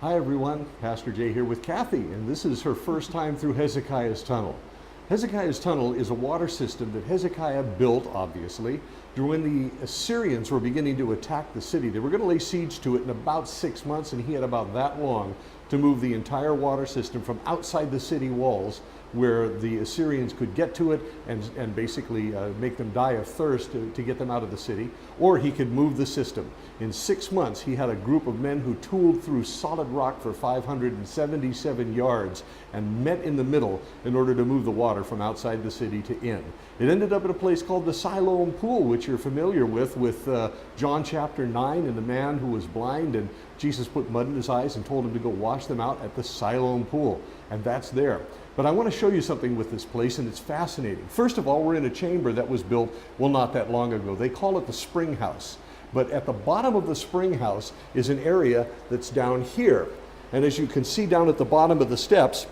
Hi everyone, Pastor Jay here with Kathy, and this is her first time through Hezekiah's tunnel. Hezekiah's tunnel is a water system that Hezekiah built, obviously, when the Assyrians were beginning to attack the city. They were going to lay siege to it in about 6 months, and he had about that long to move the entire water system from outside the city walls where the Assyrians could get to it and basically make them die of thirst to get them out of the city, or he could move the system. In 6 months, he had a group of men who tooled through solid rock for 577 yards and met in the middle in order to move the water from outside the city to in. It ended up at a place called the Siloam Pool, which you're familiar with John chapter 9 and the man who was blind, and Jesus put mud in his eyes and told him to go wash them out at the Siloam Pool, and that's there. But I want to show you something with this place, and it's fascinating. First of all, we're in a chamber that was built, well, not that long ago. They call it the spring house. But at the bottom of the spring house is an area that's down here. And as you can see down at the bottom of the steps,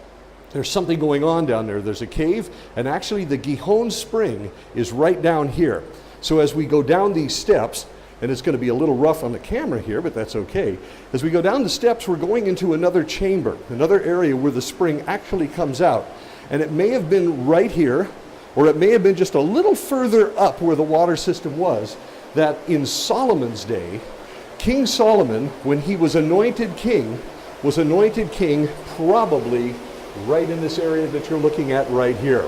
there's something going on down there. There's a cave, and actually the Gihon spring is right down here. So as we go down these steps, and it's going to be a little rough on the camera here, but that's okay. As we go down the steps, we're going into another chamber, another area where the spring actually comes out. And it may have been right here, or it may have been just a little further up where the water system was, that in Solomon's day, King Solomon, when he was anointed king probably right in this area that you're looking at right here.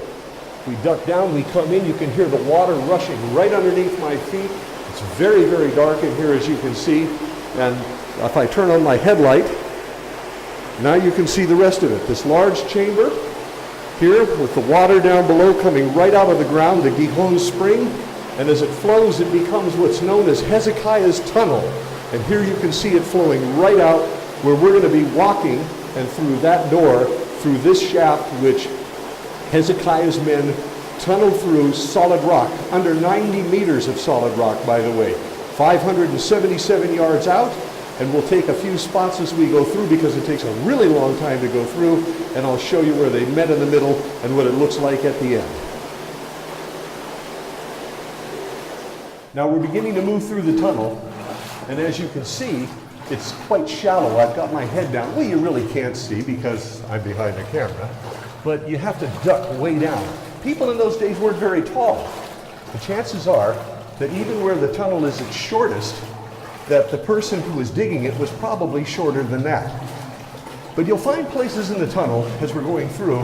We duck down, we come in, you can hear the water rushing right underneath my feet. It's very, very dark in here, as you can see, and if I turn on my headlight, now you can see the rest of it. This large chamber here with the water down below coming right out of the ground, the Gihon spring, and as it flows, it becomes what's known as Hezekiah's tunnel. And here you can see it flowing right out where we're going to be walking, and through that door, through this shaft, which Hezekiah's men tunneled through solid rock, under 90 meters of solid rock, by the way, 577 yards out, and we'll take a few spots as we go through because it takes a really long time to go through, and I'll show you where they met in the middle and what it looks like at the end. Now we're beginning to move through the tunnel, and as you can see, it's quite shallow. I've got my head down. Well, you really can't see because I'm behind the camera, but you have to duck way down. People in those days weren't very tall. The chances are that even where the tunnel is its shortest, that the person who was digging it was probably shorter than that. But you'll find places in the tunnel as we're going through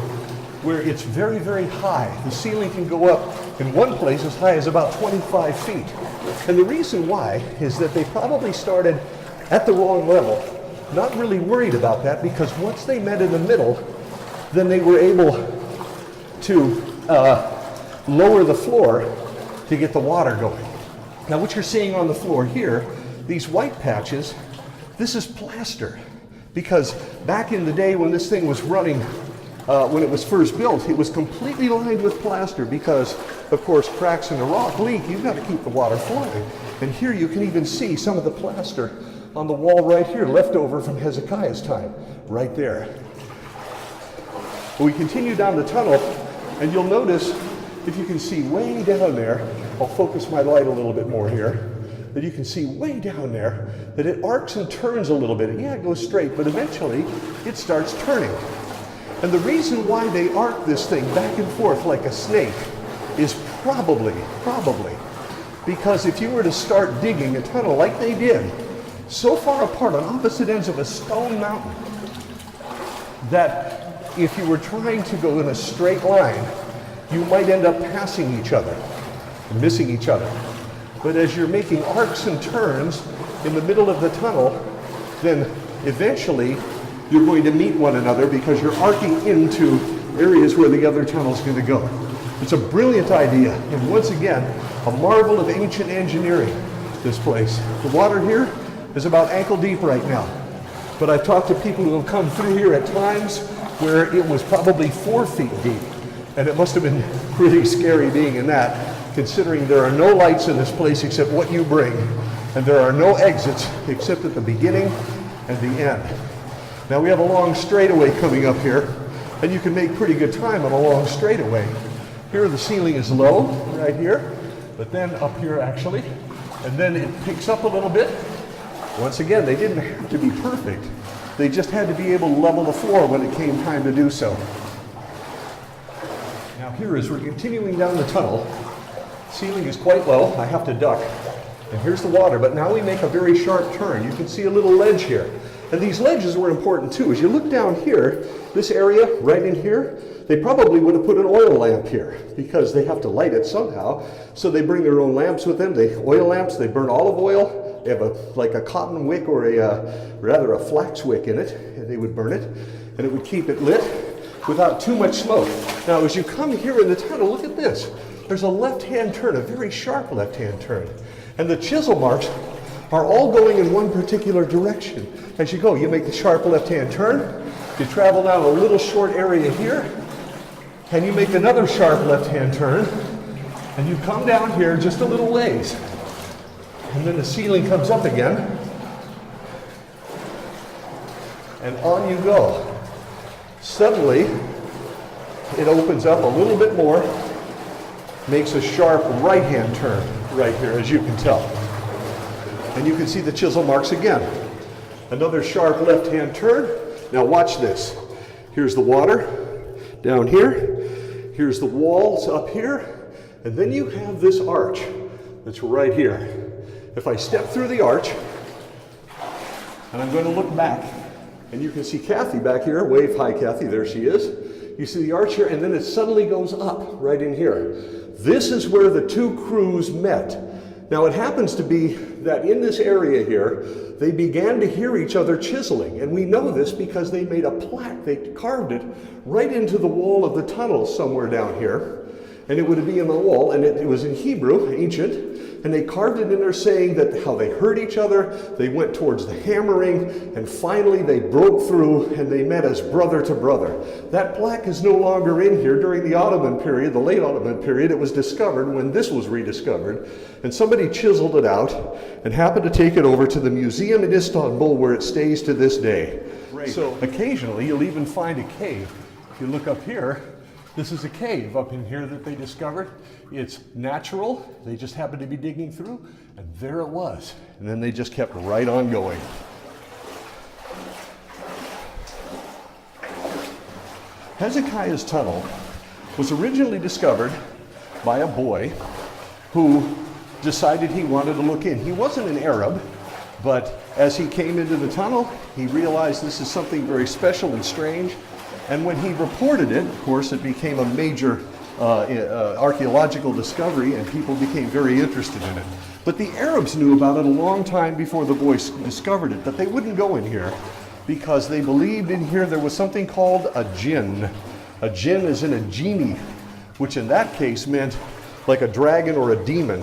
where it's very, very high. The ceiling can go up in one place as high as about 25 feet. And the reason why is that they probably started at the wrong level, not really worried about that, because once they met in the middle, then they were able to lower the floor to get the water going. Now what you're seeing on the floor here, these white patches, this is plaster, because back in the day when this thing was running, when it was first built, it was completely lined with plaster because, of course, cracks in the rock leak, you've got to keep the water flowing. And here you can even see some of the plaster on the wall right here, left over from Hezekiah's time, right there. We continue down the tunnel, and you'll notice, if you can see way down there, I'll focus my light a little bit more here, that you can see way down there that it arcs and turns a little bit. Yeah, it goes straight, but eventually it starts turning. And the reason why they arc this thing back and forth like a snake is probably, because if you were to start digging a tunnel like they did, so far apart on opposite ends of a stone mountain, that if you were trying to go in a straight line, you might end up passing each other, missing each other. But as you're making arcs and turns in the middle of the tunnel, then eventually you're going to meet one another because you're arcing into areas where the other tunnel's going to go. It's a brilliant idea, and once again, a marvel of ancient engineering, this place. The water here is about ankle deep right now, but I've talked to people who have come through here at times where it was probably 4 feet deep, and it must have been pretty scary being in that, considering there are no lights in this place except what you bring, and there are no exits except at the beginning and the end. Now we have a long straightaway coming up here, and you can make pretty good time on a long straightaway. Here the ceiling is low, right here, but then up here actually, and then it picks up a little bit, Once again, they didn't have to be perfect. They just had to be able to level the floor when it came time to do so. Now here, as we're continuing down the tunnel, ceiling is quite low. I have to duck. And here's the water, but now we make a very sharp turn. You can see a little ledge here. And these ledges were important too. As you look down here, this area right in here, they probably would have put an oil lamp here because they have to light it somehow. So they bring their own lamps with them. They oil lamps, they burn olive oil. They have like a cotton wick or rather a flax wick in it, and they would burn it, and it would keep it lit without too much smoke. Now, as you come here in the tunnel, look at this. There's a left-hand turn, a very sharp left-hand turn. And the chisel marks are all going in one particular direction. As you go, you make the sharp left-hand turn, you travel down a little short area here, and you make another sharp left-hand turn, and you come down here just a little ways. And then the ceiling comes up again, and on you go. Suddenly, it opens up a little bit more, makes a sharp right-hand turn right here, as you can tell. And you can see the chisel marks again. Another sharp left-hand turn. Now watch this. Here's the water down here. Here's the walls up here. And then you have this arch that's right here. If I step through the arch, and I'm going to look back, and you can see Kathy back here. Wave, hi Kathy, there she is. You see the arch here, and then it suddenly goes up right in here. This is where the two crews met. Now it happens to be that in this area here, they began to hear each other chiseling. And we know this because they made a plaque. They carved it right into the wall of the tunnel somewhere down here. And it would be in the wall, and it was in Hebrew, ancient. And they carved it in there saying that how they heard each other, they went towards the hammering, and finally they broke through and they met as brother to brother. That plaque is no longer in here during the Ottoman period, the late Ottoman period. It was discovered when this was rediscovered, and somebody chiseled it out and happened to take it over to the museum in Istanbul where it stays to this day. Right. So occasionally you'll even find a cave. If you look up here, this is a cave up in here that they discovered. It's natural. They just happened to be digging through, and there it was. And then they just kept right on going. Hezekiah's tunnel was originally discovered by a boy who decided he wanted to look in. He wasn't an Arab, but as he came into the tunnel, he realized this is something very special and strange. And when he reported it, of course, it became a major archaeological discovery, and people became very interested in it. But the Arabs knew about it a long time before the boys discovered it, but they wouldn't go in here because they believed in here there was something called a jinn. A jinn is in a genie, which in that case meant like a dragon or a demon.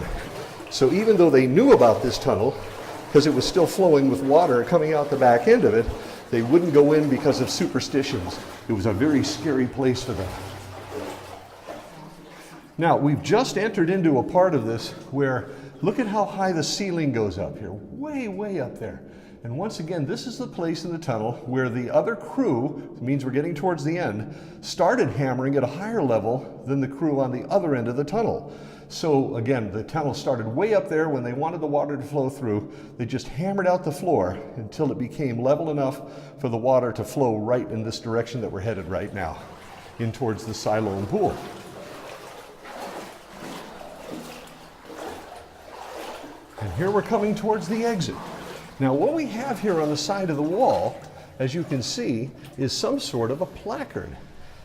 So even though they knew about this tunnel, because it was still flowing with water coming out the back end of it, they wouldn't go in because of superstitions. It was a very scary place for them. Now, we've just entered into a part of this where, look at how high the ceiling goes up here, way, way up there. And once again, this is the place in the tunnel where the other crew, it means we're getting towards the end, started hammering at a higher level than the crew on the other end of the tunnel. So again, the tunnel started way up there. When they wanted the water to flow through, they just hammered out the floor until it became level enough for the water to flow right in this direction that we're headed right now, in towards the Siloam pool. And here we're coming towards the exit. Now what we have here on the side of the wall, as you can see, is some sort of a placard.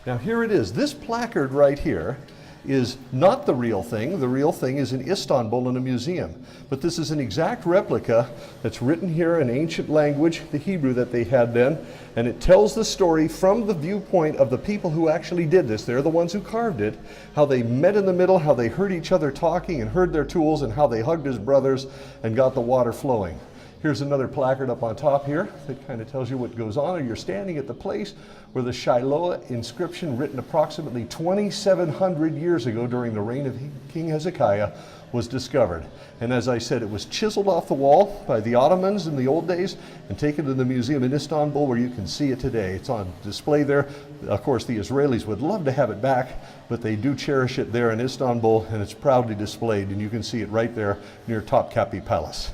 Now here it is. This placard right here is not the real thing. The real thing is in Istanbul in a museum. But this is an exact replica that's written here in ancient language, the Hebrew that they had then, and it tells the story from the viewpoint of the people who actually did this. They're the ones who carved it, how they met in the middle, how they heard each other talking and heard their tools, and how they hugged as brothers and got the water flowing. Here's another placard up on top here that kind of tells you what goes on. You're standing at the place where the Shiloh inscription, written approximately 2,700 years ago during the reign of King Hezekiah, was discovered. And as I said, it was chiseled off the wall by the Ottomans in the old days and taken to the museum in Istanbul where you can see it today. It's on display there. Of course, the Israelis would love to have it back, but they do cherish it there in Istanbul, and it's proudly displayed, and you can see it right there near Topkapi Palace.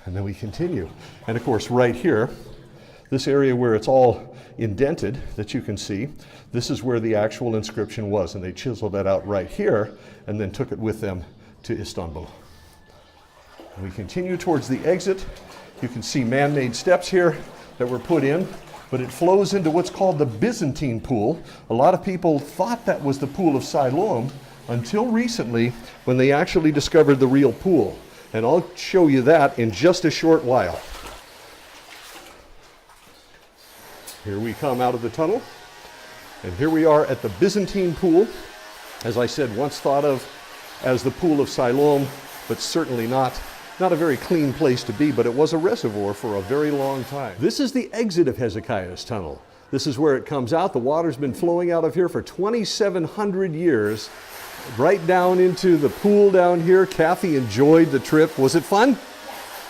And then we continue. And of course, right here, this area where it's all indented that you can see, this is where the actual inscription was. And they chiseled that out right here and then took it with them to Istanbul. And we continue towards the exit. You can see man-made steps here that were put in, but it flows into what's called the Byzantine pool. A lot of people thought that was the pool of Siloam until recently when they actually discovered the real pool. And I'll show you that in just a short while. Here we come out of the tunnel, and here we are at the Byzantine pool. As I said, once thought of as the pool of Siloam, but certainly not a very clean place to be, but it was a reservoir for a very long time. This is the exit of Hezekiah's tunnel. This is where it comes out. The water's been flowing out of here for 2,700 years, right down into the pool down here. Kathy enjoyed the trip. Was it fun?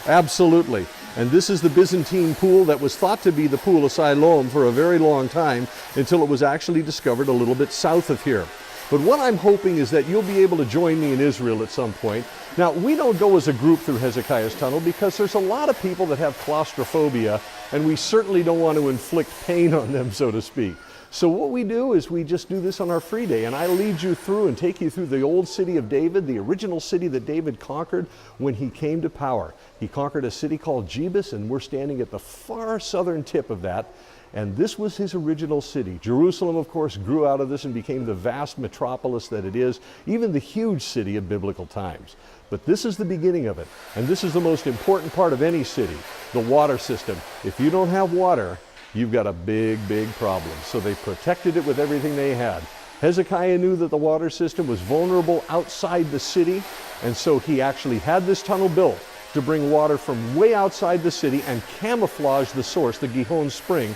Absolutely. And this is the Byzantine pool that was thought to be the pool of Siloam for a very long time until it was actually discovered a little bit south of here. But what I'm hoping is that you'll be able to join me in Israel at some point. Now, we don't go as a group through Hezekiah's tunnel because there's a lot of people that have claustrophobia, and we certainly don't want to inflict pain on them, so to speak. So what we do is we just do this on our free day, and I lead you through and take you through the old city of David, the original city that David conquered when he came to power. He conquered a city called Jebus, and we're standing at the far southern tip of that. And this was his original city. Jerusalem, of course, grew out of this and became the vast metropolis that it is, even the huge city of biblical times. But this is the beginning of it. And this is the most important part of any city, the water system. If you don't have water, you've got a big, big problem. So they protected it with everything they had. Hezekiah knew that the water system was vulnerable outside the city, and so he actually had this tunnel built to bring water from way outside the city and camouflage the source, the Gihon Spring,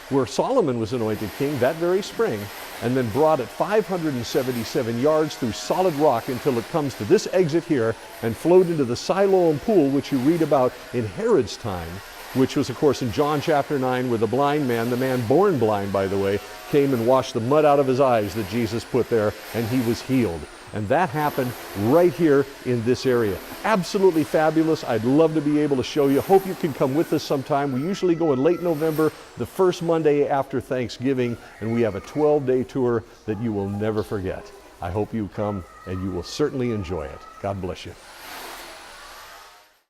where Solomon was anointed king that very spring, and then brought it 577 yards through solid rock until it comes to this exit here and flowed into the Siloam pool, which you read about in Herod's time, which was, of course, in John chapter 9, where the blind man, the man born blind, by the way, came and washed the mud out of his eyes that Jesus put there, and he was healed. And that happened right here in this area. Absolutely fabulous. I'd love to be able to show you. Hope you can come with us sometime. We usually go in late November, the first Monday after Thanksgiving, and we have a 12-day tour that you will never forget. I hope you come, and you will certainly enjoy it. God bless you.